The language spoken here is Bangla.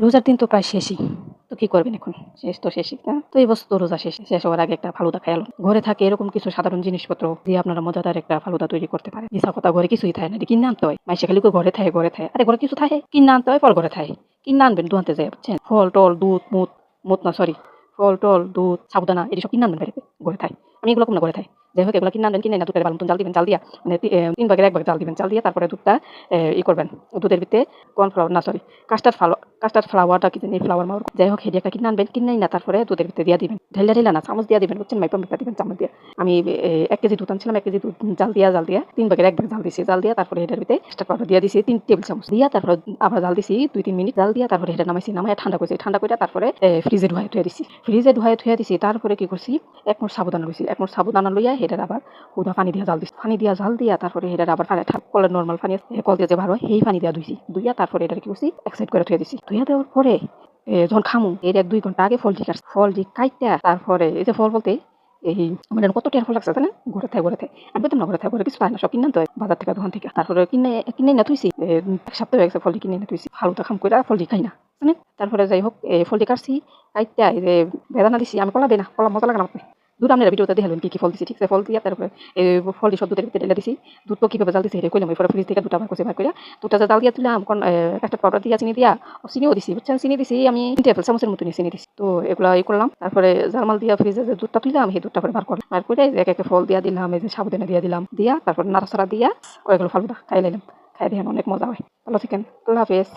রোজার দিন তো প্রায় শেষই। তো কি করবেন এখন? শেষ তো শেষই, না? তো এই বছর তো রোজা শেষ হওয়ার আগে একটা ফালুদা খাইয়া লন। ঘরে থাকে এরকম কিছু সাধারণ জিনিসপত্র দিয়ে আপনারা মজাদার একটা ফালুদা তৈরি করতে পারেন। মিছা কথা, ঘরে কিছুই থাকে না, এটা কিনে আনতে হয়। মাইসা খালি কয় ঘরে থাকে, ঘরে থাকে। আরে ঘরে কিছু থাকে? কিনে আনতে হয়, ফল ঘরে থাকে। কিনে আনবেন দোকানতে যাইয়া, বুঝছেন? ফল-টল, দুধ, মুত না সরি, ফল-টল, দুধ, সাবুদানা এটি সব কিনে আনবেন বাড়িতে, ঘরে থাকে। আমি এগুলো কম না, ঘরে থাকে। যাই হোক, এগুলো কিনে আনবেন, কিনে এনে দুধের ভালো মতন জাল দিবেন, জাল দিয়া মানে ৩ ভাগের ১ ভাগ জাল দিবেন। জাল দিয়ে তারপরে দুধটা করবেন। দুধের ভিতরে কর্নফ্লাওয়ার না সরি কাস্টার্ড ফ্লাওয়ারটা কি জানি ফ্লাওয়ার মাওয়ার যাই হোক, হেডি একটা কিনে আনবেন। কিনে না তারপরে দুধের ভিতরে দিয়ে দিবেন। ঢেলা না, চামচ দিয়ে দিবেন, বুঝছেন? মাইপা দিবেন চামচ দিয়ে। আমি ১ কেজি দুধ আনছিলাম, ১ কেজি দুধ জাল দিয়া ৩ ভাগের ১ ভাগ জাল দিছি। জাল দিয়া তারপরে এটার ভিতরে কাস্টার্ড পাউডার দিয়ে দিছি ৩ টেবিল চামচ। দিয়া তারপরে আবার জাল দিছি ২-৩ মিনিট। জাল দিয়া তারপরে এটা নামাইছি। নামাইয়া ঠান্ডা করছি। ঠান্ডা কইরা তারপরে ফ্রিজে ঢুকাইয়া থুইয়া দিছি। ফ্রিজে ঢুকাইয়া থুইয়া দিছি। তারপরে কি করছি, ১ মুঠ সাবুদানা লইছি। ১ মুঠ সাবুদানা লইয়া হেটার আবার হুদা পানি দিয়া জাল দিছি। পানি দিয়া জাল দিয়া তারপরে হেটার আবার কলের নরমাল পানি আছে, কল দিয়ে যে বার হয় সেই পানি দিয়া ধুইছি। ধুইয়া তারপরে এটার কি করছি, এক সাইড করে থুইয়া দিছি। ধুইয়া দেওয়ার পরে যখন খামু এর ১-২ ঘন্টা আগে ফলটি কাটছি। ফলটি কাইটটা তারপরে এই যে ফল বলতে এই মানে কত টিয়ার ফল লাগছে জানেন? ঘরে থাকে। আমি বলতাম না ঘরে থাকে, ঘরে কিছু পায় না, সব কিনে আনতে হয় বাজার থেকে, দোকান থেকে। তারপরে কিনে না থুইছি। ১ সপ্তাহ হয়ে গেছে ফলটি কিনে এনে থুইছি। ফালুদা খাম কইরা ফলটি খাই না, জানেন? তারপরে যাই হোক, ফলটি কাটছি, কাইটটা এই যে বেদানা দিছি। আমি কলা দেই না, কলা মজা লাগে না আমাকে। দুধ আপনারা ভিডিওতে দেখালেন কি ফল দিছি, ঠিক আছে? ফল দিয়া তারপরে ফলটি সব দুধের ভিতরে ঢেলে দিছি। দুধ তো কিভাবে জাল দিছি এটা কইলাম। এরপরে ফ্রিজ থেকে দুধটা বার করছি, বার কইরা দুধটা যে জাল দিয়া তুললাম, কাস্টার্ড পাউডার দিয়া, চিনি দিয়া, চিনিও দিছি, বুঝছেন? চিনি দিছি আমি ৩ টেবিল চামচের মতো চিনি দিছি। তো এগুলা করলাম। তারপরে জালমাল দিয়া ফ্রিজে যে দুধটা তুললাম, সেই দুধটা বার করলাম। বার করে এক একে ফল দিয়া দিলাম, এই যে সাবুদানা দিয়া দিলাম। দিয়া তারপর নাড়াচাড়া দিয়া ওইগুলো ফালুদা খাই লাইলাম। খাই দেখেন অনেক মজা হয়। ভালো থাকেন। আল্লাহ হাফেজ।